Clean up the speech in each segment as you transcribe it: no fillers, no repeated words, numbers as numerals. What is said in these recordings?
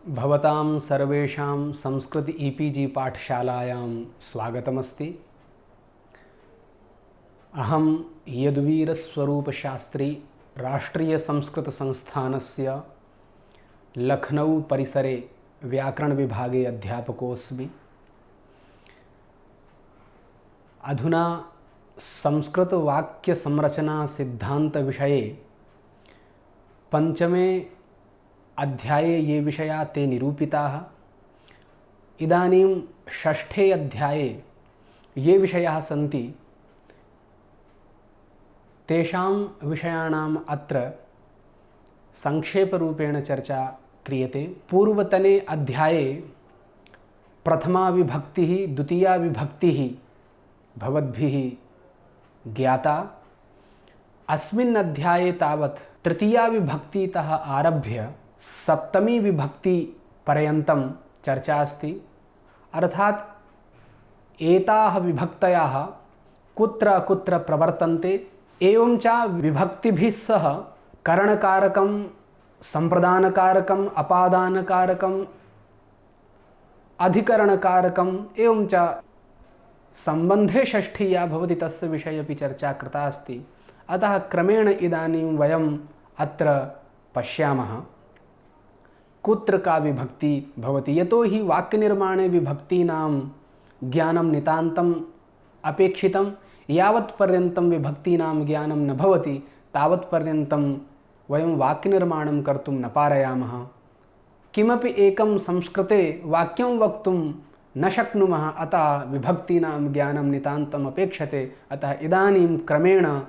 भवतां सर्वेषां संस्कृत ईपीजी पाठशालायां स्वागतमस्ति। अहं यदुवीरस्वरूपशास्त्री राष्ट्रीयसंस्कृतसंस्थानस्य लखनऊ परिसरे व्याकरणविभागे अध्यापकोऽस्मि। अधुना संस्कृतवाक्यसंरचनासिद्धान्तविषये पंचमे अध्याये ये विषया ते निरूपिताः। इदानीं षष्ठे अध्याये ये विषयाः सन्ति तेषां विषयाणाम् अत्र संक्षेपरूपेण चर्चा क्रियते। पूर्वतने अध्याये प्रथमा विभक्तिः द्वितीया विभक्तिः भवद्भिः ज्ञाता। अस्मिन् अध्याये तावत् तृतीया विभक्तितः आरभ्य सप्तमी विभक्ति पर्यन्तं चर्चा अस्ति। अर्थात् एताः विभक्तयः कुत्र कुत्र प्रवर्तन्ते, एवं च विभक्तिभिः सह करणकारकं, संप्रदानकारकं, अपादानकारकं, अधिकरणकारकं, एवं च सम्बन्धे षष्ठी या भवति तस्य विषये अपि चर्चा कृता अस्ति। अतः क्रमेण इदानीं वयम् अत्र पश्यामः कुत्र का विभक्ति भवति। यतो हि वाक्यनिर्माणे विभक्तीनां ज्ञानं नितान्तम् अपेक्षितं। यावत्पर्यन्तं विभक्तीनां ज्ञानं न भवति तावत्पर्यन्तं वयं वाक्यनिर्माणं कर्तुं न पारयामः। किमपि एकं संस्कृते वाक्यं वक्तुं न शक्नुमः। अतः विभक्तीनां ज्ञानं नितान्तम् अपेक्षते। अतः इदानीं क्रमेण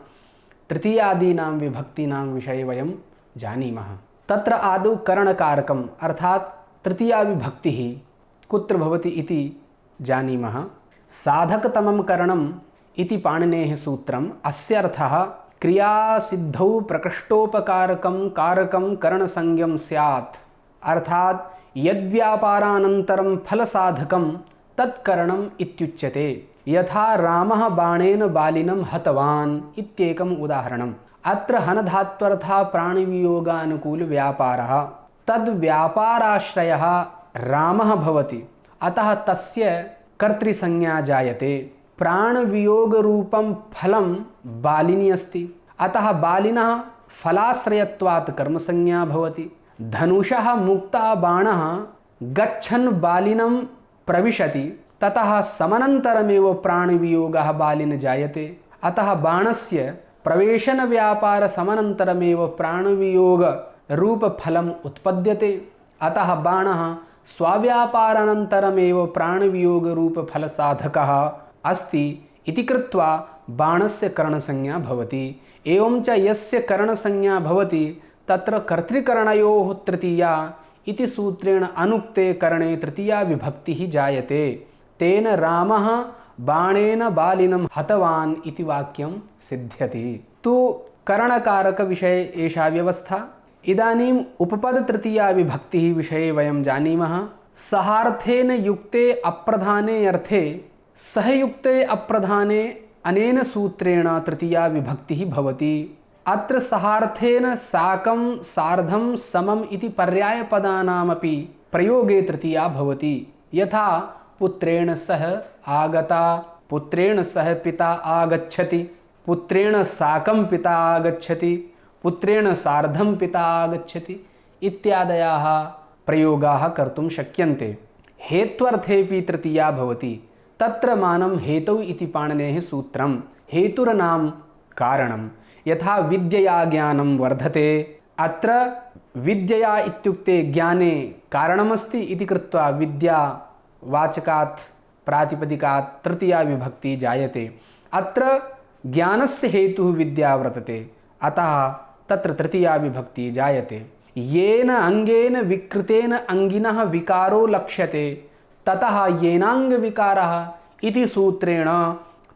तृतीयादीनां विभक्तीनां विषये वयं जानीमः। तत्र आदौ करणकारकम् अर्थात् तृतीया विभक्तिः कुत्र भवति इति जानीमः। साधकतमं करणम् इति पाणिनेः सूत्रम्। अस्य अर्थः क्रियासिद्धौ प्रकृष्टोपकारकं कारकं करणसंज्ञं स्यात्। अर्थात् यद्व्यापारानन्तरं फलसाधकं तत्करणम् इत्युच्यते। यथा रामः बाणेन बालिनं हतवान् इत्येकम् उदाहरणम्। अत्र हनधात्वर्थः प्राणिवियोगानुकूलव्यापारः। तद्व्यापाराश्रयः रामः भवति, अतः तस्य कर्तृसंज्ञा जायते। प्राणवियोगरूपं फलं बालिनी अस्ति, अतः बालिनः फलाश्रयत्वात् कर्मसंज्ञा भवति। धनुषः मुक्तः बाणः गच्छन् बालिनं प्रविशति, ततः समनन्तरमेव प्राणवियोगः बालिन जायते। अतः बाणस्य प्रवेशन व्यापार समनन्तरमेव प्राणवियोग रूपफलम् उत्पद्यते। अतः बाणः स्वाव्यापारानन्तरमेव प्राणवियोग रूपफलसाधकः अस्ति इति कृत्वा बाणस्य करणसंज्ञा भवति। एवं च यस्य करणसंज्ञा भवति तत्र कर्तृकरणयोः तृतीया इति सूत्रेण अनुक्ते करणे तृतीया विभक्तिः जायते। तेन रामः बाणेन बालिनं हतवान् इति वाक्यं सिद्ध्यति। तु करणकारक विषये एषा व्यवस्था। इदानीम् उपपद तृतीया विभक्तिः विषये वयं जानीमः। सहार्थेन युक्ते अप्रधाने अर्थे सहयुक्ते अप्रधाने अनेन सूत्रेण तृतीया विभक्तिः भवति। अत्र सहार्थेन साकं सार्धं समम् इति पर्यायपदानामपि प्रयोगे तृतीया भवति। यथा पुत्रेण सह आगता, पुत्रेण सह पिता आगच्छति, पुत्रेण साकं पिता आगच्छति, पुत्रेण सार्धं पिता आगच्छति इत्यादयाः प्रयोगाः कर्तुं शक्यन्ते। हेत्वर्थेऽपि तृतीया भवति। तत्र मानं हेतौ इति पाणिनेः सूत्रम्। हेतुर्नाम कारणं। यथा विद्यया ज्ञानं वर्धते, अत्र विद्यया इत्युक्ते ज्ञाने कारणमस्ति इति कृत्वा विद्या वाचकात् प्रातिपदिकात् तृतीया विभक्ति जायते। अत्र ज्ञानस्य हेतुः विद्या वर्तते, अतः तत्र तृतीया विभक्ति जायते। येन अंगेन विकृतेन अंगिनः विकारो लक्ष्यते, ततः येनांगविकारः इति सूत्रेण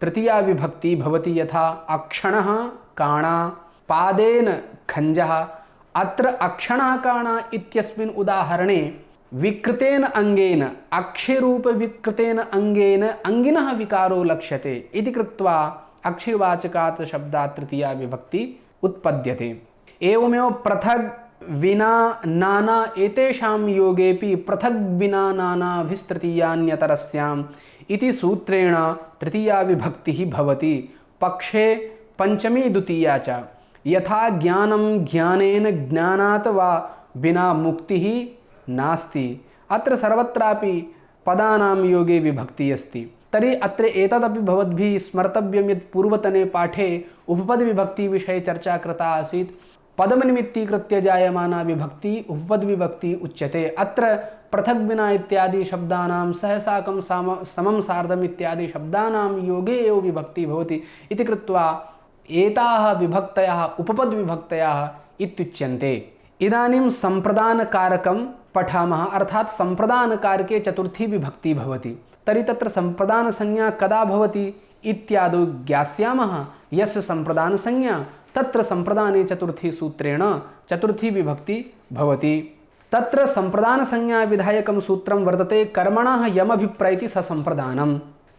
तृतीया विभक्ति भवति। यथा अक्षणः काणा, पादेन खंजः। अत्र अक्षणः काणा इत्यस्मिन् उदाहरणे विकृतेन अंगेन अक्षिरूप विकृतेन अंगेन अंगिनः विकारो लक्ष्यते इति कृत्वा अक्षिवाचकात् शब्दात् तृतीया विभक्ति उत्पद्यते। एवमेव पृथग् विना नाना एतेषां योगेपि पृथग् विना नानाभिस्तृतीयान्यतरस्याम् इति सूत्रेण तृतीया विभक्तिः भवति। पक्षे पंचमी द्वितीया च। यथा ज्ञानं ज्ञानेन ज्ञानात् वा विना मुक्तिः नास्ति। अत्र सर्वत्रापि पदानां योगे विभक्तिः अस्ति। तर्हि अत्र एतदपि भवद्भिः स्मर्तव्यं यत् पूर्वतने पाठे उपपदविभक्तिविषये चर्चा कृता आसीत्। पदमनिमित्तीकृत्य जायमाना विभक्ति उपपदविभक्ति उच्यते। अत्र पृथग् विना इत्यादि शब्दानां सहसाकं समं सार्धम् इत्यादि शब्दानां योगे एव विभक्तिः भवति इति कृत्वा एताः विभक्तयः उपपदविभक्तयः इत्युच्यन्ते। इदानीं सम्प्रदानकारकं पठामः, अर्थात् सम्प्रदानकारके चतुर्थी विभक्तिः भवति। तर्हि तत्र सम्प्रदानसंज्ञा कदा भवति इत्यादौ ज्ञास्यामः। यस्य सम्प्रदानसंज्ञा तत्र सम्प्रदाने चतुर्थी सूत्रेण चतुर्थी विभक्ति भवति। तत्र सम्प्रदानसंज्ञा विधायकं सूत्रं वर्तते कर्मणः यमभिप्रैति स सम्प्रदानं।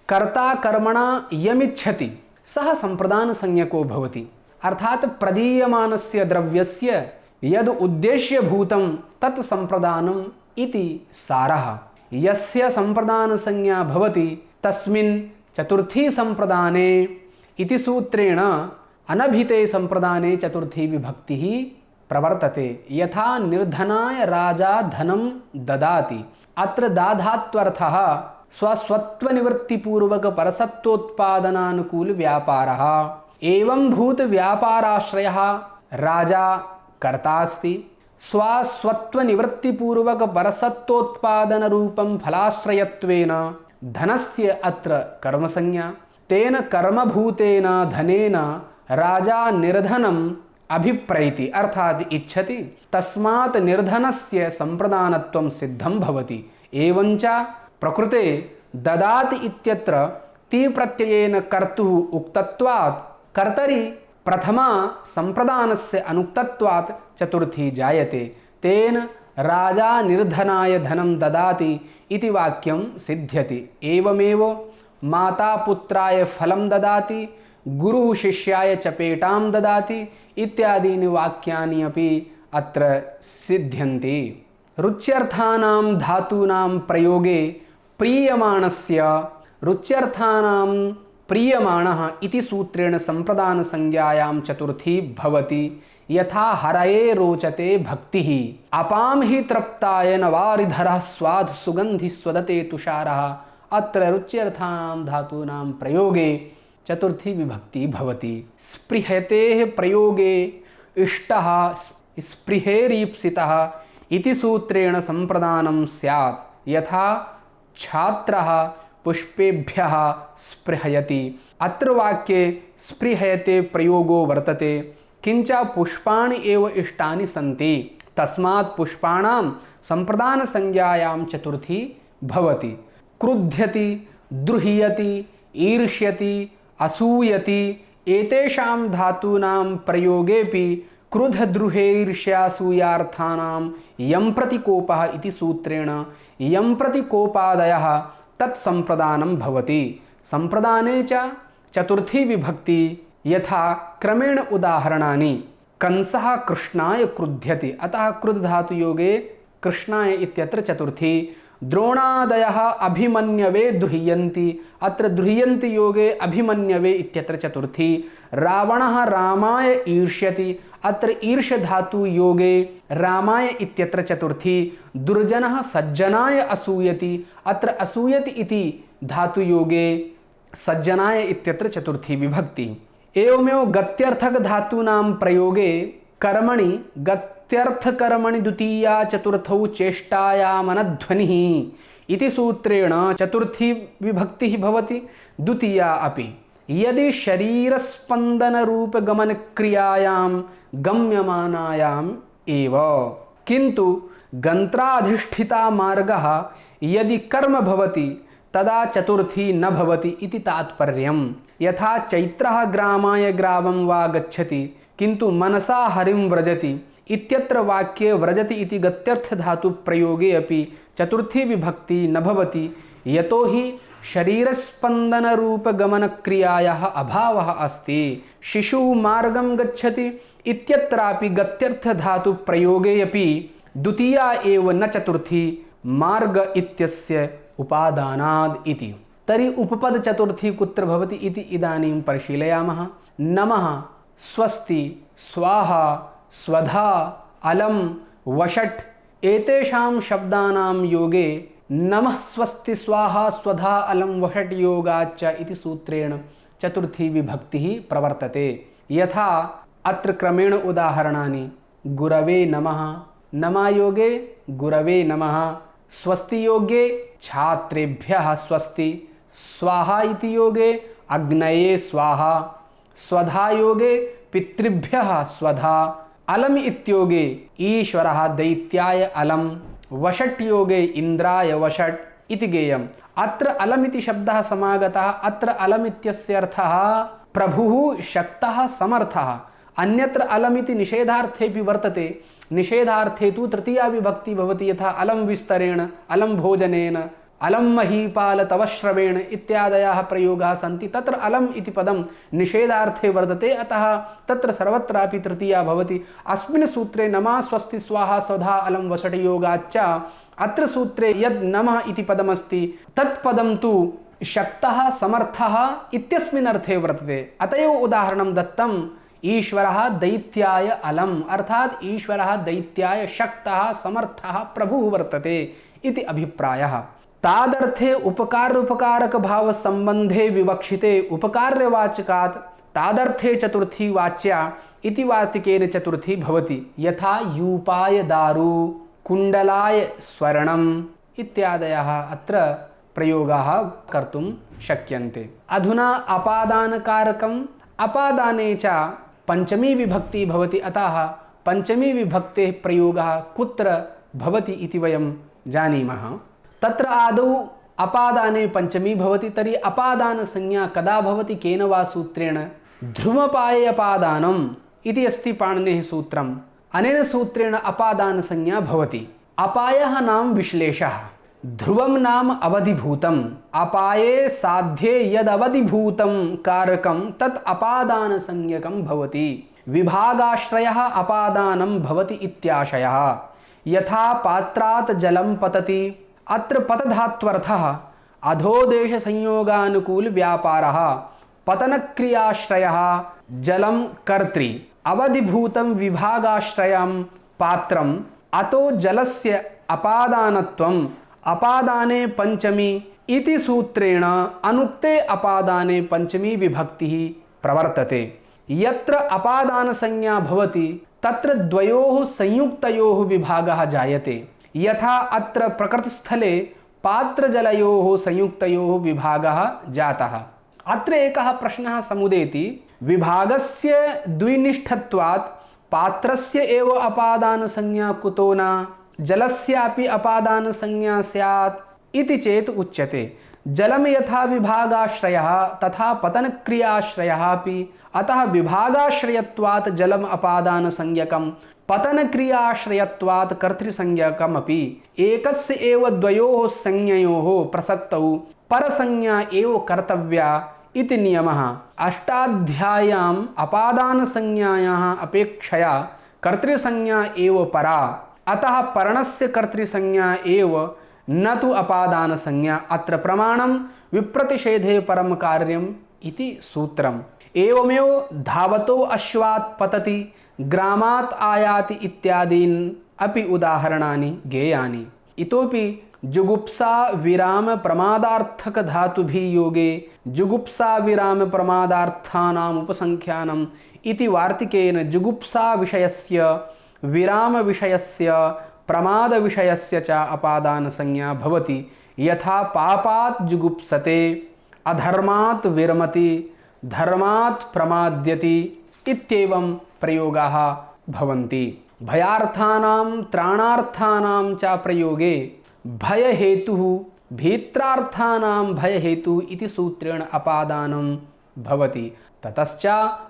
कर्ता कर्मणा यमिच्छति सः सम्प्रदानसंज्ञको भवति। अर्थात् प्रदीयमानस्य द्रव्यस्य यद् उद्देश्यभूतं तत् सम्प्रदानम् इति सारः। यस्य सम्प्रदानसंज्ञा भवति तस्मिन् चतुर्थी सम्प्रदाने इति सूत्रेण अनभिते सम्प्रदाने चतुर्थी विभक्तिः प्रवर्तते। यथा निर्धनाय राजा धनं ददाति। अत्र दाधात्वर्थः स्वस्वत्वनिवृत्तिपूर्वक परसत्वोत्पादनानुकूल व्यापारः। एवं भूत व्यापाराश्रयः राजा कर्ता अस्ति। स्वस्वत्वनिवृत्तिपूर्वक परसत्वोत्पादनरूपं फलाश्रयत्वेन धनस्य अत्र कर्मसंज्ञा। तेन कर्मभूतेन धनेन राजा निर्धनम् अभिप्रैति अर्थात् इच्छति। तस्मात् निर्धनस्य सम्प्रदानत्वं सिद्धं भवति। एवञ्च प्रकृते ददाति इत्यत्र ति प्रत्ययेन कर्तुः उक्तत्वात् कर्तरि प्रथमा सम्प्रदानस्य अनुक्तत्वात् चतुर्थी जायते। तेन राजा निर्धनाय धनं ददाति इति वाक्यं सिद्ध्यति। एवमेव माता पुत्राय फलं ददाति, गुरुः शिष्याय चपेटां ददाति इत्यादीनि वाक्यानि अपि अत्र सिद्ध्यन्ति। रुच्यर्थानां धातूनां प्रयोगे प्रीयमाणस्य रुच्यर्थानां प्रीयमाणः इति सूत्रेण सम्प्रदानसंज्ञायां चतुर्थी भवति। यथा हरये रोचते भक्तिः, अपां हि तृप्ताय नवारिधरः स्वाधु सुगन्धि स्वदते तुषारः। अत्र रुच्यर्थानां धातूनां प्रयोगे चतुर्थी विभक्ति भवति। स्पृहतेः प्रयोगे इष्टः स्पृहेरीप्सितः इति सूत्रेण सम्प्रदानं स्यात्। यथा छात्रः पुष्पेभ्यः स्पृहयति। अत्र वाक्ये स्पृहयते प्रयोगो वर्तते। किंच पुष्पाणि एव इष्टानि सन्ति। तस्मात् पुष्पाणां सम्प्रदानसंज्ञायां चतुर्थी भवति। क्रुध्यति, द्रुह्यति, ईर्ष्यति, असूयति एतेषां धातूनां प्रयोगेपि क्रुधद्रुहेर्ष्यासूयार्थानां यं प्रतिकोपः इति सूत्रेण यं प्रतिकोपादयः तत्सम्प्रदानं भवति। सम्प्रदाने च चतुर्थी विभक्ति यथा क्रमेण उदाहरणानि। कंसः कृष्णाय क्रुध्यति, अतः क्रुद्ध धातु योगे कृष्णाय इत्यत्र चतुर्थी। द्रोणादयः अभिमन्यवे द्रुह्यन्ति, अत्र द्रुह्यन्ति योगे अभिमन्यवे इत्यत्र चतुर्थी। रावणः रामाय ईर्ष्यति, अत्र ईर्ष धातु योगे रामाय इत्यत्र चतुर्थी। दुर्जनः सज्जनाय असूयति, अत्र असूयति इति धातु योगे सज्जनाय इत्यत्र चतुर्थी विभक्ति। एवमेव गत्यर्थक धातूनां प्रयोगे कर्मणि गत्यर्थकर्मणि द्वितीया चतुर्थौ चेष्टायामनध्वनिः इति सूत्रेण चतुर्थी विभक्तिः भवति। द्वितीया अपि यदि शरीरस्पन्दनरूपगमनक्रियायां गम्यमानायाम् एव, किन्तु गन्त्राधिष्ठिता मार्गः यदि कर्म भवति तदा चतुर्थी न भवति इति तात्पर्यम्। यथा चैत्रः ग्रामाय ग्रामं वा गच्छति किन्तु मनसा हरिं व्रजति इत्यत्र वाक्ये व्रजति इति गत्यर्थ धातु प्रयोगे अपि चतुर्थी विभक्ति न भवति, यतो हि शरीरस्पन्दनरूपगमनक्रियायाः अभावः अस्ति। शिशुः मार्गं गच्छति इत्यत्रापि गत्यर्थ धातु प्रयोगे अपि द्वितीया एव न चतुर्थी मार्ग इत्यस्य उपादानाद् इति। तर्हि उपपद चतुर्थी कुत्र भवति इति इदानीं परिशीलयामः। नमः, स्वस्ति, स्वाहा, स्वधा, अलम, वषट् एतेषां शब्दानां योगे नमः, स्वस्ति, स्वाहा, स्वधा, अलम, वषट् योगाच्च इति सूत्रेण चतुर्थी विभक्तिः प्रवर्तते। यथा अत्र क्रमेण उदाहरणानि। गुरवे नमः, नमायोगे गुरवे नमः, स्वस्ति योगे छात्रेभ्यः स्वस्ति, स्वाहा इति योगे अग्नये स्वाहा, स्वधा योगे पितृभ्यः स्वधा, अलम इत्योगे ईश्वरः दैत्याय अलम, वषट् योगे इंद्राय वषट् इति गेयम्। अत्र अलम इति शब्दः समागतः। अत्र अलम इत्यस्य अर्थः प्रभुः शक्तः समर्थः। अन्यत्र अलम इति निषेधार्थेऽपि वर्तते। निषेधार्थे तु तृतीया विभक्ति भवति। यथा अलम विस्तरेण, अलम भोजनेन, अलम महीपाल तव श्रवेण इत्यादयाः प्रयोगाः सन्ति। तत्र अलम इति पदं निषेधार्थे वर्तते, अतः तत्र सर्वत्रापि तृतीया भवति। अस्मिन् सूत्रे नमः, स्वस्ति, स्वाहा, स्वधा, अलम, वषट् योगाच्च अत्र सूत्रे यद् नमः इति पदमस्ति तत्पदं तु शक्तः समर्थः इत्यस्मिन् अर्थे वर्तते। अत एव उदाहरणं दत्तम्। ईश्वरः दैत्याय अलम, अर्थात् ईश्वरः दैत्याय शक्तः समर्थः प्रभुः वर्तते इति अभिप्रायः। तादर्थे उपकारोपकारक भाव संबंधे विवक्षिते उपकार्यवाचकात् तादर्थे चतुर्थी वाच्या इति वार्तिकेन चतुर्थी भवति। यथा यूपाय दारु, कुंडलाय स्वर्णम् इत्यादयः अत्र प्रयोगाः कर्तुं शक्यन्ते। अधुना अपादानकारकम्, अपादाने च पंचमी विभक्ति भवति। अतः पंचमी विभक्तेः प्रयोगः कुत्र भवति इति वयं जानीमः। तत्र आदौ अपादाने पंचमी भवति। तर्हि अपादान संज्ञा कदा भवति, केन वा सूत्रेण? ध्रुवपाये अपादानम् इति अस्ति पाणिनेः सूत्रम्। अनेन सूत्रेण अपादान संज्ञा भवति। अपायः नाम विश्लेषः, ध्रुवं नाम अवधिभूतम्। अपाये साध्ये यद् अवधिभूतं कारकं तत् अपादान संज्ञकं भवति। विभागाश्रयः अपादानं भवति इत्याशयः। यथा पात्रात् जलं पतति, अत्र पतधात्वर्थः अधोदेश संयोगानुकूल व्यापारः, पतनक्रियाश्रयः जलं कर्तृ, अवधिभूतं विभागाश्रयं पात्रम्, अतो जलस्य अपादानत्वम् अपादाने पंचमी इति सूत्रेण अनुक्ते अपादाने पंचमी विभक्तिः प्रवर्तते। यत्र अपादान संज्ञा भवति तत्र द्वयोः संयुक्तयोः विभागः जायते। यथा अत्र प्रकृतस्थले पात्रजलयोः संयुक्तयोः विभागः जातः। अत्र एकः प्रश्नः समुदेति, विभागस्य द्विनिष्ठत्वात् पात्रस्य एव अपादान संज्ञा कुतो न जलस्यापि अपादान संज्ञा स्यात् इति चेत् उच्यते। जलम यथा विभागाश्रयः तथा पतनक्रियाश्रयः अपि, अतः विभागाश्रयत्वात् जलम अपादान संज्ञकम्, पतनक्रियाश्रयत्वात् कर्तृसंज्ञकमपि। एकस्य एव द्वयोः संज्ञयोः प्रसक्तौ परसंज्ञा एव कर्तव्या इति नियमः। अष्टाध्याय्याम् अपादान संज्ञायाः अपेक्षया कर्तृसंज्ञा एव परा, अतः पर्णस्य कर्तृसंज्ञा एव न तु अपादान संज्ञा। अत्र प्रमाणं विप्रतिषेधे परम कार्यम् इति सूत्रम्। एवमेव धावतो अश्वात् पतति, ग्रामात् आयाति इत्यादीन् अपि उदाहरणानि गेयानि। इतोपि जुगुप्सा विराम प्रमादार्थक धातुभिः योगे जुगुप्सा विराम प्रमादार्थानाम् उपसंख्यानम् इति वार्तिकेन जुगुप्सा विषयस्य, विराम विषयस्य, प्रमाद विषयस्य च अपादान संज्ञा भवति। यथा पापात् जुगुप्सते, अधर्मात् विरमति, धर्मात् प्रमाद्यति इत्येवं प्रयोगाः भवन्ति। भयार्थानां त्राणार्थानां च प्रयोगे भयहेतुः भीत्रार्थानां भयहेतुः इति सूत्रेण अपादानं भवति। ततश्च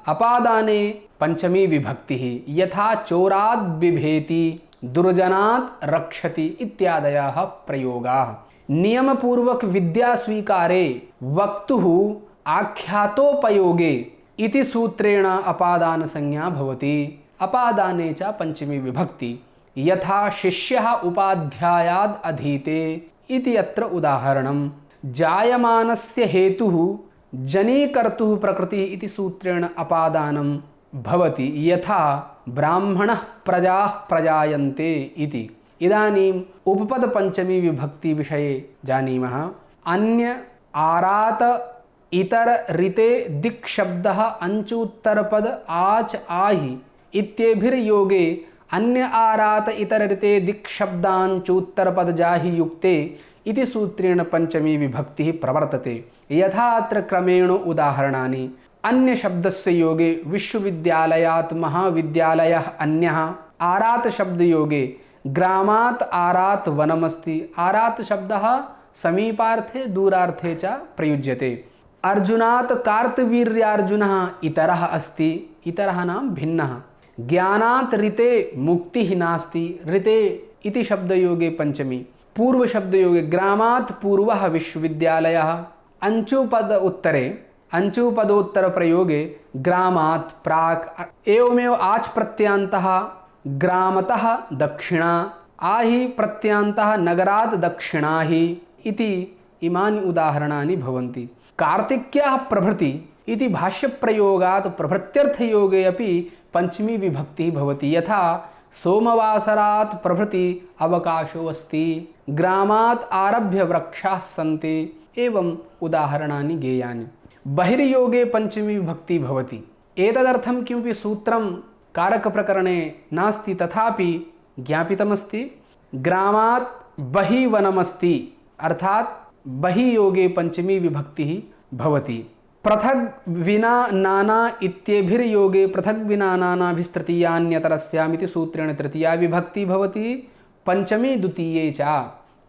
अपादाने पंचमी विभक्तिः। यथा चोरात् बिभेति, दुर्जनात् रक्षति इत्यादयः प्रयोगाः। नियमपूर्वक विद्या स्वीकारे वक्तुः आख्यातोपयोगे इति सूत्रेण अपादान संज्ञा भवति। अपादाने च पंचमी विभक्ति यथा शिष्यः उपाध्यायाद् अधीते इति अत्र उदाहरणम्। जायमानस्य हेतुः जनीकर्तुः प्रकृतिः इति सूत्रेण अपादानं भवति यथा ब्राह्मणः प्रजाः प्रजायन्ते इति। इदानीम् उपपद पंचमी विभक्ति विषये जानीमः। अन्य आरात इतर ऋते दिक् शब्दः अंचुत्तरपद आच आहि इत्येभिर्योगे अन्य आरात इतर ऋते दिक् शब्दांचुत्तरपद जाहि युक्ते इति सूत्रेण पंचमी विभक्तिः प्रवर्तते। यथा अत्र क्रमेण उदाहरणानि। अन्य शब्दस्य योगे विश्वविद्यालयात् महाविद्यालयः अन्यः। आरात शब्द योगे ग्रामात् आरात वनमस्ति। आरात शब्दः समीपार्थे दूरार्थे च प्रयुज्यते। अर्जुनात् कार्तवीर्यार्जुनः इतरः अस्ति। इतरः नाम भिन्नः। ज्ञानात् ऋते मुक्तिः नास्ति। ऋते इति शब्दयोगे पंचमी। पूर्व शब्दयोगे ग्रामात् पूर्वः विश्वविद्यालयः। अंचुपद उत्तरे अंचुपदोत्तर प्रयोगे ग्रामात् प्राक्। एवमेव आच् प्रत्यान्तः ग्रामतः दक्षिणा। आहि प्रत्यान्तः नगरात् दक्षिणाहि इति इमानि उदाहरणानि भवन्ति। कार्तिक्यः प्रभृति इति भाष्यप्रयोगात् प्रभृत्यर्थयोगे अपि पंचमी विभक्तिः भवति। यथा सोमवासरात् प्रभृति अवकाशो अस्ति। ग्रामात् आरभ्य वृक्षाः सन्ति। एवं उदाहरणानि ज्ञेयानि। बहिर्योगे पंचमी विभक्ति भवति। एतदर्थं किमपि सूत्रं कारकप्रकरणे नास्ति, तथापि ज्ञापितमस्ति। ग्रामात् बहिः वनमस्ति अर्थात् बहिर्योगे पंचमी विभक्तिः भवति। पृथग् विना नाना इत्येभिर्योगे पृथग् विना नानाभिस्तृतीयान्यतरस्यामिति सूत्रेण तृतीया विभक्ति भवति। पंचमी द्वितीये च।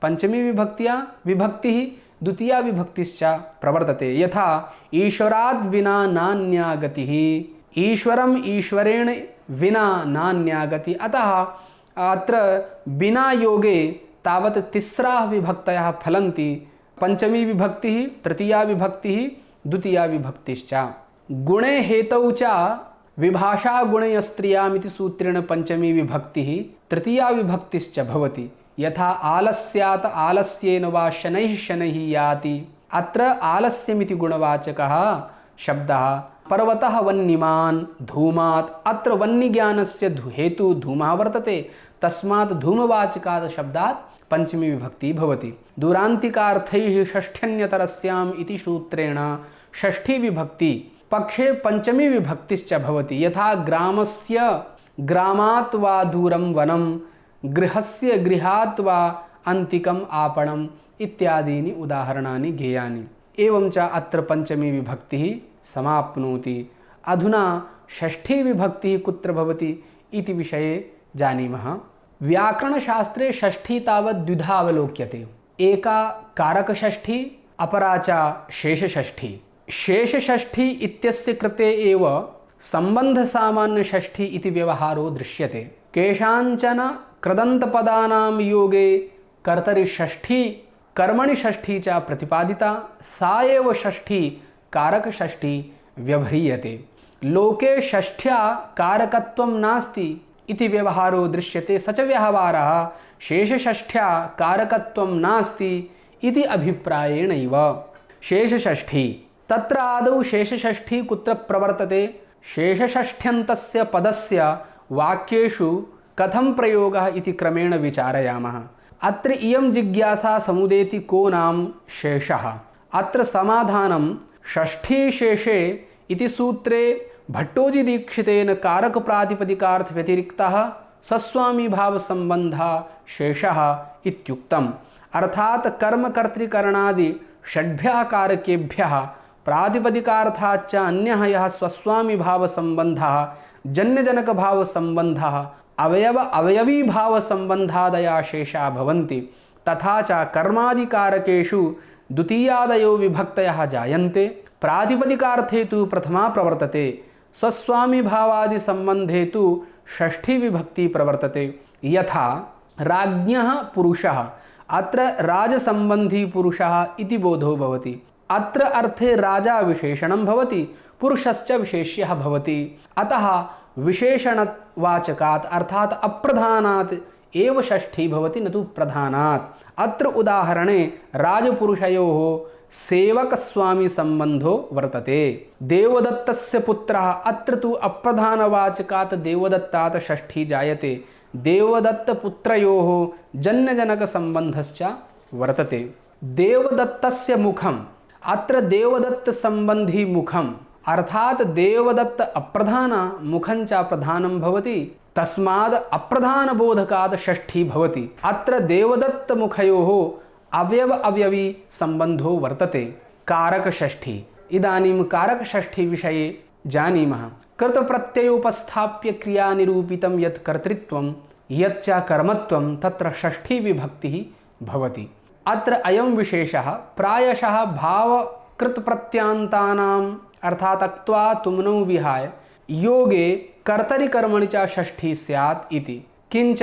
पंचमी विभक्तिः द्वितीया विभक्तिश्च प्रवर्तते। यथा ईश्वराद् विना नान्या गतिः। ईश्वरम् ईश्वरेण विना नान्या गतिः। अतः अत्र बिना योगे तावत् तिस्राः विभक्तयः फलन्ति। पंचमी विभक्तिः, तृतीया विभक्तिः, द्वितीया विभक्तिश्च। गुणे हेतौ च विभाषा गुणे स्त्रियामिति सूत्रेण पंचमी विभक्तिः तृतीया विभक्तिश्च भवति। यथा आलस्यात् आलस्येन वा शनैः शनैः याति। अत्र आलस्यमिति गुणवाचकः शब्दः। पर्वतः वह्निमान् धूमात्। अत्र वह्निज्ञानस्य हेतु धूमः वर्तते, तस्मात् धूमवाचकात् शब्दात् पंचमी विभक्ति भवति। दूरान्तिकार्थैः षष्ठ्यन्यतरस्याम् इति सूत्रेण षष्ठी विभक्ति पक्षे पंचमी विभक्तिश्च भवति। यथा ग्रामस्य ग्रामात् वा दूरं वनं, गृहस्य गृहात् वा अन्तिकम् आपणम् इत्यादीनि उदाहरणानि ज्ञेयानि। एवं च अत्र पंचमी विभक्तिः समाप्नोति। अधुना षष्ठी विभक्तिः कुत्र भवति इति विषये जानीमः। व्याकरणशास्त्रे षष्ठी तावत् द्विधा अवलोक्यते। एका कारकषष्ठी, अपरा च शेषषष्ठी। शेषषष्ठी इत्यस्य कृते एव सम्बन्धसामान्यषष्ठी इति व्यवहारो दृश्यते। केषाञ्चन कृदन्तपदानां योगे कर्तरि षष्ठी कर्मणि षष्ठी च प्रतिपादिता, सा एव षष्ठी कारकषष्ठी व्यवह्रियते। लोके षष्ठ्या कारकत्वं नास्ति इति व्यवहारो दृश्यते। स च व्यवहारः शेषषष्ठ्या कारकत्वं नास्ति इति अभिप्रायेणैव। शेषषष्ठी, तत्र आदौ शेषषष्ठी कुत्र प्रवर्तते? शेषषष्ठ्यन्तस्य पदस्य वाक्येषु कथं प्रयोगः इति क्रमेण विचारयामः। अत्र इयं जिज्ञासा समुदेति को नाम शेषः। अत्र समाधानं षष्ठी शेषे इति सूत्रे भट्टोजीदीक्षितेन कारकप्रातिपदिकार्थव्यतिरिक्तः सस्वामिभावसम्बन्धः शेषः इत्युक्तम्। अर्थात् कर्मकर्तृकरणादि षड्भ्यः कारकेभ्यः प्रातिपदिकार्थाच्च अन्यः यः स्वस्वामिभावसम्बन्धः जन्यजनकभावसम्बन्धः अवयव अवयवीभावसम्बन्धादया शेषा भवन्ति। तथा च कर्मादिकारकेषु द्वितीयादयो विभक्तयः जायन्ते। प्रातिपदिकार्थे तु प्रथमा प्रवर्तते। स्वस्वामिभावादिसम्बन्धे तु षष्ठी विभक्ति प्रवर्तते। यथा राज्ञः पुरुषः, अत्र राजसम्बन्धी पुरुषः इति बोधो भवति। अत्र अर्थे राजा विशेषणं भवति, पुरुषश्च विशेष्यः भवति। अतः विशेषणवाचकात् अर्थात अप्रधानात् एव षष्ठी भवति न तु प्रधानात्। अत्र उदाहरणे राजपुरुषयोः सेवकस्वामी संबंधो वर्तते। देवदत्तस्य पुत्रः अत्र तु अप्रधानवाचकात् देवदत्तात् षष्ठी जायते। देवदत्तपुत्रयोः जन्यजनकसम्बन्धश्च वर्तते। देवदत्तस्य मुखम् अत्र देवदत्तसम्बन्धी मुखम् अर्थात देवदत्त अप्रधान मुखञ्च प्रधानं भवति, तस्माद् अप्रधानबोधकात् षष्ठी भवति। अत्र देवदत्तमुखयोः अवयव अवयवी सम्बन्धो वर्तते। कारकषष्ठी। इदानीं कारकषष्ठी विषये जानीमः। कृतप्रत्ययोपस्थाप्य क्रियानिरूपितं यत् कर्तृत्वं यच्च कर्मत्वं तत्र षष्ठी विभक्तिः भवति। अत्र अयं विशेषः प्रायशः भावकृतप्रत्यान्तानाम् अर्थात् अक्त्वा तुम्नौ विहाय योगे कर्तरिकर्मणि च षष्ठी स्यात् इति। किञ्च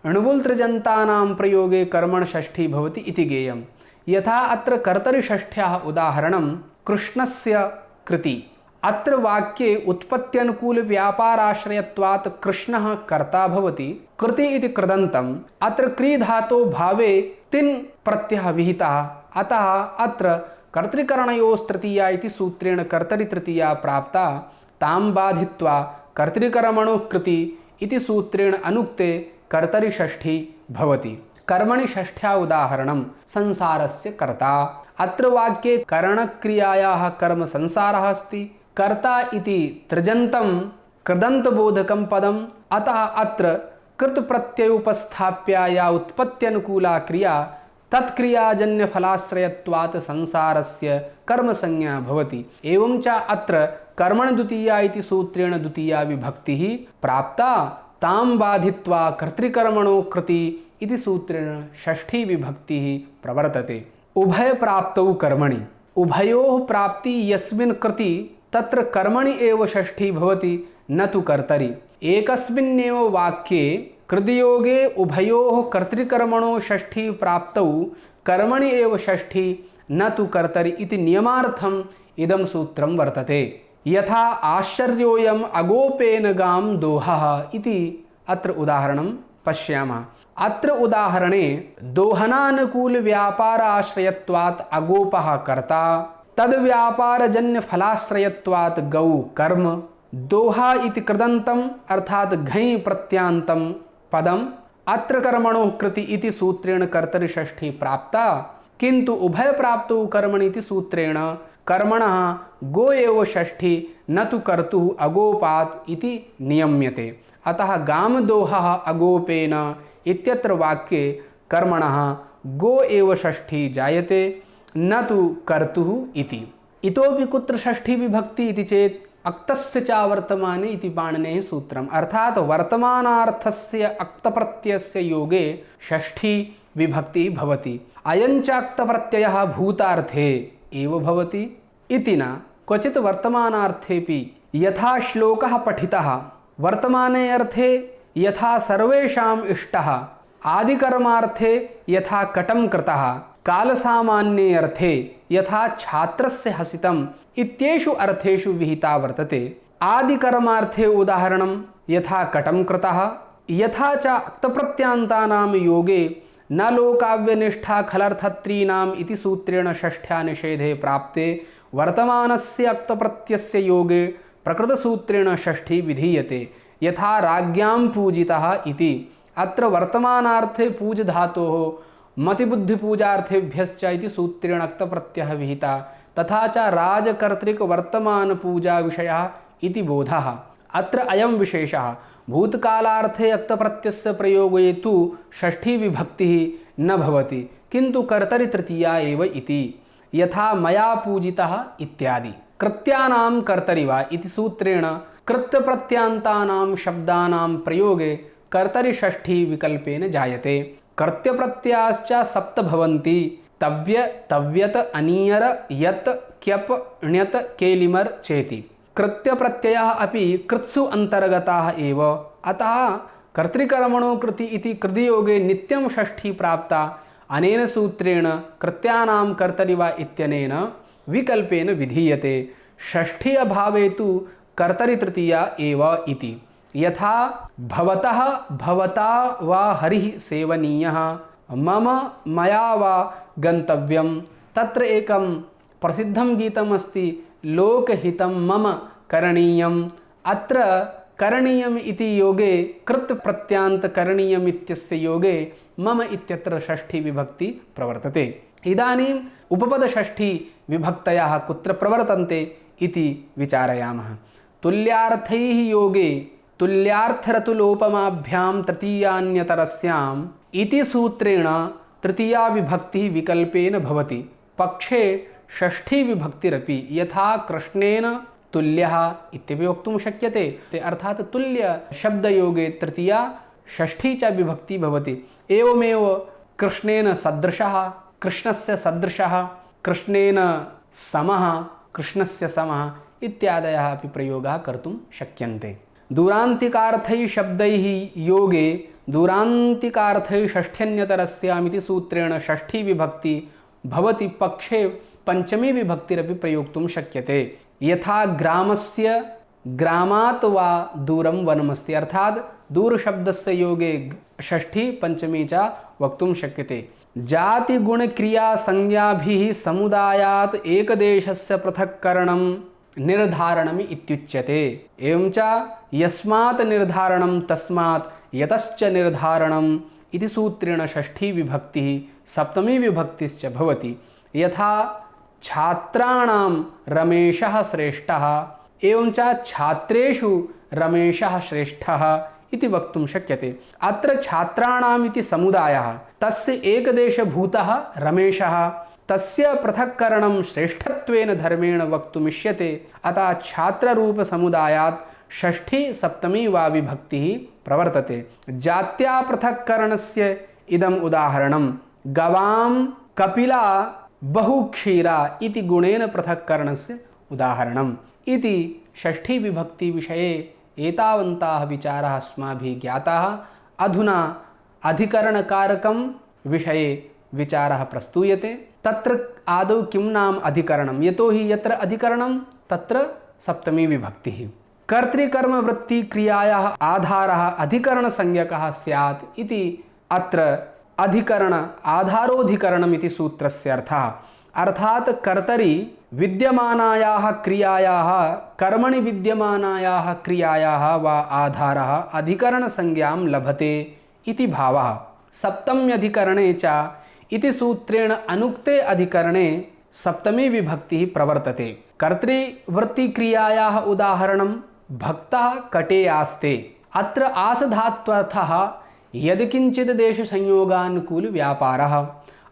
णुवुल्तृजन्तानां प्रयोगे कर्मण षष्ठी भवति इति ज्ञेयम्। यथा अत्र कर्तरिषष्ठ्याः उदाहरणं कृष्णस्य कृति। अत्र वाक्ये उत्पत्त्यनुकूलव्यापाराश्रयत्वात् कृष्णः कर्ता भवति। कृति इति कृदन्तम् अत्र क्रीधातो भावे तिन् प्रत्ययः विहितः, अतः अत्र कर्तृकरणयोस्तृतीया इति सूत्रेण कर्तरितृतीया प्राप्ता। तां बाधित्वा कर्तृकर्मणो कृति इति सूत्रेण अनुक्ते कर्तरिषष्ठी भवति। कर्मणि षष्ठ्या उदाहरणं संसारस्य कर्ता। अत्र वाक्ये करणक्रियायाः कर्म संसारः अस्ति। कर्ता इति तृजन्तं कृदन्तबोधकं पदम्, अतः अत्र कृतप्रत्ययोपस्थाप्या या उत्पत्त्यनुकूला क्रिया तत्क्रियाजन्यफलाश्रयत्वात् संसारस्य कर्मसंज्ञा भवति। एवं च अत्र कर्मण द्वितीया इति सूत्रेण द्वितीया विभक्तिः प्राप्ता। तां बाधित्वा कर्तृकर्मणो कृति इति सूत्रेण षष्ठी विभक्तिः प्रवर्तते। उभयप्राप्तौ कर्मणि उभयोः प्राप्ति यस्मिन् कृति तत्र कर्मणि एव षष्ठी भवति न तु कर्तरि। एकस्मिन्नेव वाक्ये कृतयोगे उभयोः कर्तृकर्मणो षष्ठी प्राप्तौ कर्मणि एव षष्ठी न तु कर्तरि इति नियमार्थम् इदं सूत्रं वर्तते। यथा आश्चर्योऽयम् अगोपेन गां दोहः इति अत्र उदाहरणं पश्यामः। अत्र उदाहरणे दोहनानुकूलव्यापाराश्रयत्वात् अगोपः कर्ता, तद्व्यापारजन्यफलाश्रयत्वात् गौ कर्म। दोहा इति कृदन्तम् अर्थात् घञ् प्रत्यान्तं पदम्। अत्र कर्मणो कृति इति सूत्रेण कर्तरिषष्ठी प्राप्ता, किन्तु उभयप्राप्तौ कर्मणि इति सूत्रेण कर्मणः गो एव षष्ठी न तु कर्तुः अगोपात् इति नियम्यते। अतः गामदोहः अगोपेन इत्यत्र वाक्ये कर्मणः गो एव षष्ठी जायते न तु कर्तुः इति। इतोपि कुत्र षष्ठी विभक्ति इति चेत् अक्तस्य च वर्तमाने इति पाणिनेः सूत्रम्, अर्थात् वर्तमानार्थस्य अक्तप्रत्ययस्य योगे षष्ठी विभक्तिः भवति। अयञ्च अक्तप्रत्ययः भूतार्थे एव भवति इति न, क्वचित् वर्तमानार्थेपि। यथा श्लोकः पठितः वर्तमाने अर्थे यथा सर्वेषाम् इष्टः, आदिकर्मार्थे यथा कटं कृतः, कालसामान्ये अर्थे यथा छात्रस्य हसितम् इत्येषु अर्थेषु विहिता वर्तते। आदिकर्मार्थे उदाहरणं यथा कटं कृतः। यथा च अक्तप्रत्यान्तानां योगे न लोकाव्यनिष्ठा खलर्थत्रीणाम् इति सूत्रेण षष्ठ्या निषेधे प्राप्ते वर्तमानस्य अक्तप्रत्ययस्य योगे प्रकृतसूत्रेण षष्ठी विधीयते। यथा राज्ञां पूजितः इति। अत्र वर्तमानार्थे पूज धातोः मतिबुद्धिपूजार्थेभ्यश्च इति सूत्रेण अक्तप्रत्ययः विहिता, तथा च राजकर्तृकवर्तमानपूजाविषयः इति बोधः। अत्र अयं विशेषः भूतकालार्थे अक्तप्रत्ययस्य प्रयोगे तु षष्ठी विभक्तिः न भवति, किन्तु कर्तरि तृतीया एव इति। यथा मया पूजितः इत्यादि। कृत्यानां कर्तरि वा इति सूत्रेण कृत्यप्रत्यान्तानां शब्दानां प्रयोगे कर्तरि षष्ठी विकल्पेन जायते। कर्त्यप्रत्ययाश्च सप्त भवन्ति। तव्य, तव्यत, अनीयर, यत्, क्यप, ण्यत, केलिमर् चेति। कृत्यप्रत्ययाः अपि कृत्सु अन्तर्गताः एव, अतः कर्तृकर्मणो कृति इति कृतियोगे नित्यं षष्ठी प्राप्ता। अनेन सूत्रेण कृत्यानां कर्तरि वा इत्यनेन विकल्पेन विधीयते। षष्ठी अभावे तु कर्तरि तृतीया एव इति। यथा भवतः भवता वा हरिः सेवनीयः, मम मया वा गन्तव्यं। तत्र एकं प्रसिद्धं गीतमस्ति, लोकहितं मम करणीयम्। अत्र करणीयम् इति योगे कृत् प्रत्यान्त करणीयम् इत्यस्य योगे मम इत्यत्र षष्ठी विभक्ति प्रवर्तते। इदानीम् उपपदषष्ठी विभक्तयः कुत्र प्रवर्तन्ते इति विचारयामः। तुल्यार्थैः योगे तुल्यार्थरतुलोपमाभ्यां तृतीयान्यतरस्याम् इति सूत्रेण तृतीया विभक्तिः विकल्पेन भवति। पक्षे षष्ठी विभक्तिरपि यथा कृष्णेन तुल्यः इत्यपि वक्तुं शक्यते। अर्थात् तुल्य शब्दयोगे तृतीया षष्ठी च विभक्ति भवति। एवमेव कृष्णेन सदृशः, कृष्णस्य सदृशः, कृष्णेन समः, कृष्णस्य समः इत्यादयः अपि प्रयोगाः कर्तुं शक्यन्ते। दूरान्तिकार्थैः शब्दैः योगे दूरान्तिकार्थैः षष्ठ्यन्यतरस्यामिति सूत्रेण षष्ठी विभक्ति भवति। पक्षे पंचमी विभक्तिरपि प्रयोक्तुं शक्यते। यथा ग्रामस्य ग्रामात् वा दूरं वनमस्ति, अर्थात् दूर शब्दस्य योगे षष्ठी पंचमी च वक्तुं शक्यते। जाति गुण क्रिया संज्ञाभिः समुदायात् एकदेशस्य पृथक्करणं निर्धारणम् इत्युच्यते। एवं च यस्मात् निर्धारणं तस्मात् यतश्च निर्धारणम् इति सूत्रेण षष्ठी विभक्तिः सप्तमी विभक्तिश्च भवति। यथा छात्राणां रमेशः श्रेष्ठः, एवं च छात्रेषु रमेशः श्रेष्ठः इति वक्तुं शक्यते। अत्र छात्राणाम् इति समुदायः, तस्य एकदेशभूतः रमेशः, तस्य पृथक्करणं श्रेष्ठत्वेन धर्मेण वक्तुमिष्यते। अतः छात्ररूपसमुदायात् षष्ठी सप्तमी वा विभक्तिः प्रवर्तते। जात्या पृथक्करणस्य इदम् उदाहरणं गवां कपिला बहुक्षीरा इति गुणेन पृथक्करणस्य उदाहरणम् इति षष्ठी विभक्ति विषये एतावन्ताः विचाराः अस्माभिः ज्ञाताः। अधुना अधिकरणकारकं विषये विचारः प्रस्तूयते। तत्र आदौ किं नाम अधिकरणं, यतोहि यत्र अधिकरणं तत्र सप्तमी विभक्तिः। कर्तृकर्मवृत्तिक्रियायाः आधारः अधिकरणसंज्ञकः स्यात् इति अत्र अधिकरण आधारोधिकरणम् इति सूत्रस्य अर्थः। अर्थात् कर्तरि विद्यमानायाः क्रियायाः कर्मणि विद्यमानायाः क्रियायाः वा आधारः अधिकरणसंज्ञां लभते इति भावः। सप्तम्यधिकरणे च इति सूत्रेण अनुक्ते अधिकरणे सप्तमी विभक्तिः प्रवर्तते। कर्तृवृत्तिक्रियायाः उदाहरणं भक्तः कटे आस्ते। अत्र आसधात्वर्थः यदि किंचित् देशसंयोगानुकूल व्यापारः,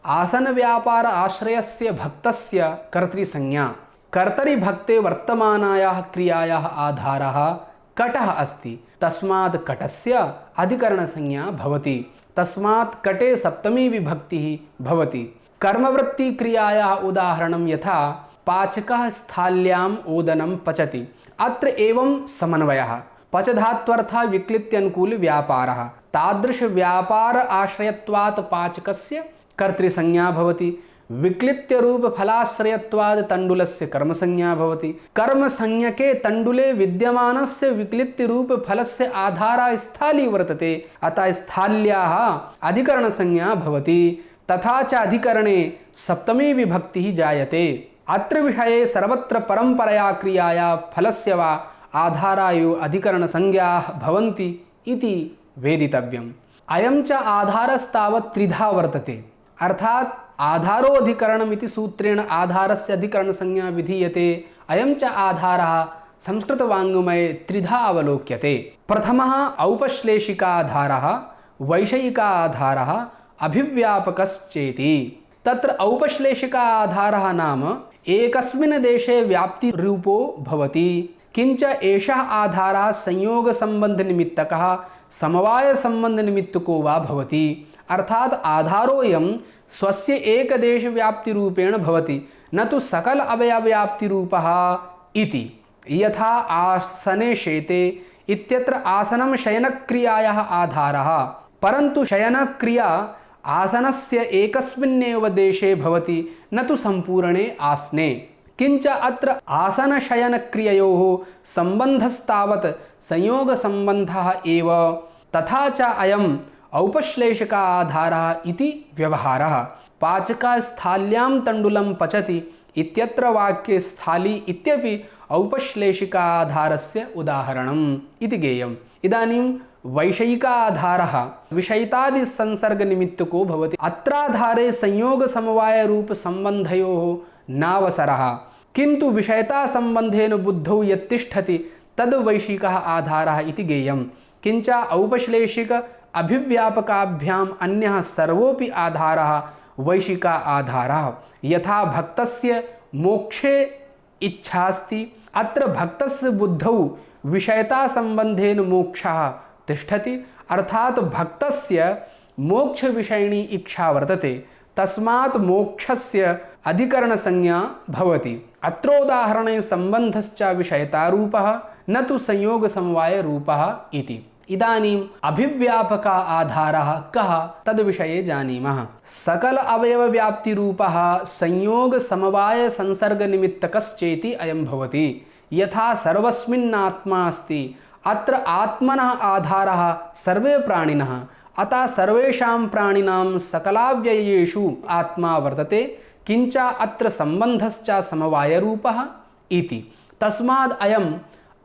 आसन व्यापार आश्रयस्य भक्तस्य कर्तृसंज्ञा। कर्तरि भक्ते वर्तमानायाः क्रियायाः आधारः कटः अस्ति, तस्मात् कटस्य अधिकरणसंज्ञा भवति। तस्मात् कटे सप्तमी विभक्तिः भवति। कर्मवृत्तिक्रियायाः उदाहरणं यथा पाचकः स्थाल्याम् ओदनं पचति। अत्र एवं समन्वयः पचधात्वर्थः विक्लित्यनुकूल व्यापारः, तादृश व्यापार आश्रयत्वात् पाचकस्य कर्तृसंज्ञा भवति। विक्लित्य रूप फलाश्रयत्वात् तण्डुलस्य कर्मसंज्ञा भवति। कर्मसंज्ञके तण्डुले विद्यमानस्य विक्लित्य रूप फलस्य आधारः स्थाली वर्तते, अतः स्थाल्याः अधिकरणसंज्ञा भवति। तथा च अधिकरणे सप्तमी विभक्तिः जायते। अत्र विषये सर्वत्र परम्परया क्रियाया फलस्य वा आधारायो अधिकरणसंज्ञाः भवन्ति इति वेदितव्यम्। अयं च आधारस्तावत् त्रिधा वर्तते, अर्थात् आधारोऽधिकरणम् इति सूत्रेण आधारस्य अधिकरणसंज्ञा विधीयते। अयं च आधारः संस्कृतवाङ्मये त्रिधा अवलोक्यते। प्रथमः औपश्लेषिकाधारः, वैषयिकाधारः, अभिव्यापकश्चेति। तत्र औपश्लेषिकाधारः नाम एकस्मिन् देशे व्याप्तिरूपो भवति, किंच एषः आधारः संयोगसम्बन्धनिमित्तकः समवायसम्बन्धनिमित्तको वा भवति। अर्थात् आधारोऽयं स्वस्य एकदेशव्याप्तिरूपेण भवति, न तु सकल अवयव्याप्तिरूपः इति। यथा आसने शेते इत्यत्र आसनं शयनक्रियायाः आधारः, परन्तु शयनक्रिया आसनस्य एकस्मिन्नेव देशे भवति, न तु सम्पूर्णे आसने। किंच अत्र आसनशयनक्रिययोः सम्बन्धस्तावत् संयोगसम्बन्धः एव तथा च अयम् औपश्लेषिक आधारः इति व्यवहारः। पाचकः स्थाल्यां तण्डुलं पचति इत्यत्र वाक्ये स्थाली इत्यपि औपश्लेषिकाधारस्य उदाहरणम् इति ज्ञेयम्। इदानीं वैषयिकाधारः विषयितादिसंसर्गनिमित्तको भवति। अत्राधारे संयोगसमवायरूपसम्बन्धयोः नावसरः, किन्तु विषयतासम्बन्धेन बुद्धौ यत्तिष्ठति तद् वैषयिकः आधारः इति ज्ञेयम्। किंच औपश्लेषिक अभिव्यापकाभ्याम् अन्यः सर्वोऽपि आधारः वैशिका आधारः। यथा भक्तस्य मोक्षे इच्छास्ति, अत्र भक्तस्य बुद्धौ विषयता संबंधेन मोक्षः तिष्ठति, अर्थात भक्तस्य मोक्ष विषयिणी इच्छा वर्तते, तस्मात् मोक्षस्य अधिकरण संज्ञा भवति। अत्रोदाहरणे संबंधश्च विषयतारूपः न तु संयोग समवाय रूपः इति। इदानीम् अभिव्यापक आधारः कः तद्विषये जानीमः। सकल अवयव व्याप्ति रूपः संयोग समवाय संसर्ग निमित्तकश्चेति अयं भवति। यथा सर्वस्मिन्नात्मा अस्ति, अत्र आत्मनः आधारः सर्वे प्राणिनः, अतः सर्वेषां प्राणिनां सकलाव्ययेषु आत्मा वर्तते, किंच अत्र संबन्धश्च समवाय रूपः इति। तस्माद् अयम्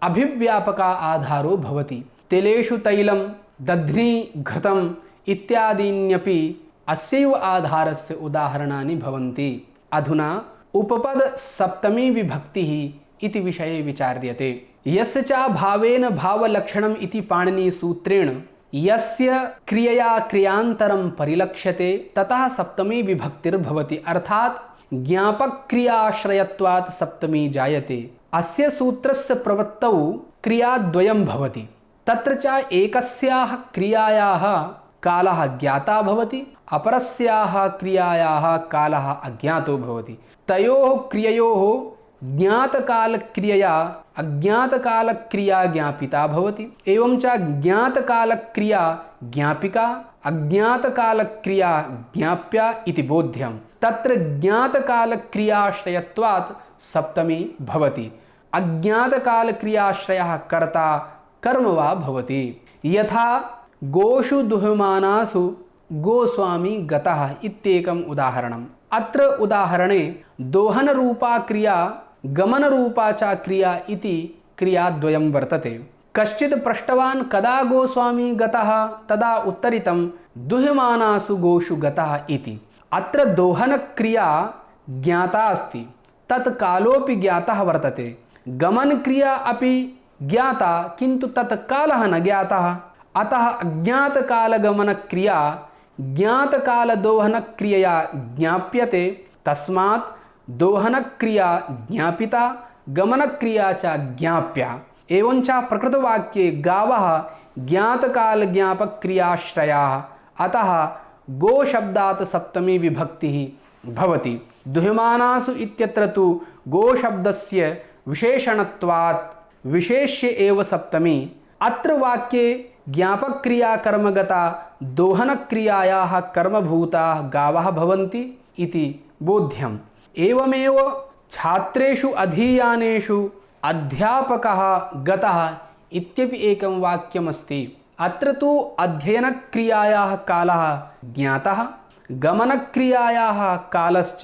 अभिव्यापक आधारो भवति। तिलेषु तैलं दध्नी घृतम् इत्यादीन्यपि अस्यैव आधारस्य उदाहरणानि भवन्ति। अधुना उपपद सप्तमी विभक्तिः इति विषये विचार्यते। यस्य च भावेन भावलक्षणम् इति पाणिनीसूत्रेण यस्य क्रियया क्रियान्तरं परिलक्ष्यते ततः सप्तमी विभक्तिर्भवति, अर्थात् ज्ञापक क्रियाश्रयत्वात् सप्तमी जायते। अस्य सूत्रस्य प्रवृत्तौ क्रियाद्वयं भवति। तत्र च एकस्याः क्रियायाः कालः ज्ञाता भवति, अपरस्याः क्रियायाः कालः अज्ञातो भवति। तयोः क्रिययोः ज्ञातकालक्रियया अज्ञातकालक्रिया ज्ञापिता भवति। एवं च ज्ञातकालक्रिया ज्ञापिका अज्ञातकालक्रिया ज्ञाप्या इति बोध्यम्। तत्र ज्ञातकालक्रियाश्रयत्वात् सप्तमी भवति। अज्ञातकालक्रियाश्रयः कर्ता कर्म वा भवति। यथा गोषु दुह्यमानासु गोस्वामी गतः इत्येकम् उदाहरणम्। अत्र उदाहरणे दोहनरूपा क्रिया गमनरूपा च क्रिया इति क्रियाद्वयं वर्तते। कश्चित् पृष्टवान् कदा गोस्वामी गतः, तदा उत्तरितं दुह्यमानासु गोषु गतः इति। अत्र दोहनक्रिया ज्ञाता अस्ति, तत् कालोऽपि ज्ञातः वर्तते। गमनक्रिया अपि ज्ञाता, किन्तु तत् कालः न ज्ञातः। अतः अज्ञातकालगमनक्रिया ज्ञातकालदोहनक्रियया ज्ञाप्यते। तस्मात् दोहनक्रिया ज्ञापिता गमनक्रिया च ज्ञाप्या। एवं च प्रकृतवाक्ये गावः ज्ञातकालज्ञापक्रियाश्रयाः, अतः गोशब्दात् सप्तमी विभक्तिः भवति। दुह्यमानासु इत्यत्र तु गोशब्दस्य विशेषणत्वात् विशेष्य एव सप्तमी। अत्र वाक्ये ज्ञापक्रिया कर्मगता दोहनक्रियायाः कर्मभूताः गावः भवन्ति इति बोध्यम्। एवमेव छात्रेषु अधीयानेषु अध्यापकः गतः इत्यपि एकं वाक्यमस्ति। अत्र तु अध्ययनक्रियायाः कालः ज्ञातः, गमनक्रियायाः कालश्च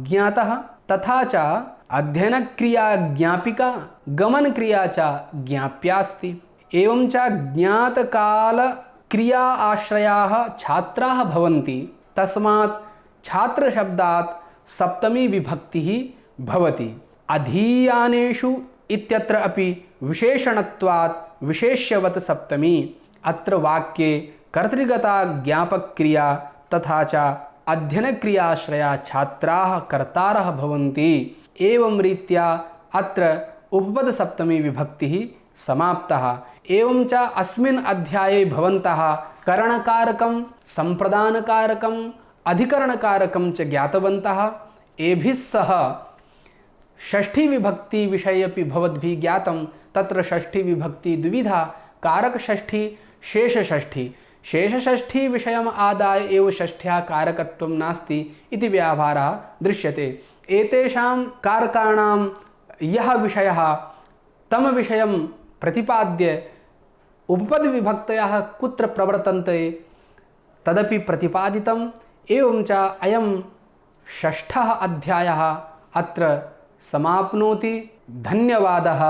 ज्ञातः, तथा च अध्ययनक्रिया ज्ञापिका गमनक्रिया च ज्ञाप्यास्ति। एवं च ज्ञातकालक्रिया आश्रयाः छात्राः भवन्ति, तस्मात् छात्रशब्दात् सप्तमी विभक्तिः भवति। अधीयानेषु इत्यत्र अपि विशेषणत्वात् विशेष्यवत् सप्तमी। अत्र वाक्ये कर्तृगता ज्ञापक्रिया तथा च अध्ययनक्रियाश्रया छात्राः कर्तारः भवन्ति। एवं रीत्या अत्र उपपद सप्तमी विभक्तिः समाप्तः। एवं च अस्मिन् अध्याये भवन्तः करणकारकं संप्रदानकारकं अधिकरणकारकं च ज्ञातवन्तः। एभिः सह षष्ठी विभक्ति विषये अपि भवद्भिः ज्ञातं। तत्र षष्ठी विभक्ति द्विविधा, कारकषष्ठी शेषषष्ठी। शेषषष्ठी विषयम् आदाय एव षष्ठ्याः कारकत्वं नास्ति इति व्यावहारः दृश्यते। एतेषां कारकाणां यः विषयः तं विषयं प्रतिपाद्य उपपदविभक्तयः कुत्र प्रवर्तन्ते तदपि प्रतिपादितम्। एवं च अयं षष्ठः अध्यायः अत्र समाप्नोति। धन्यवादः।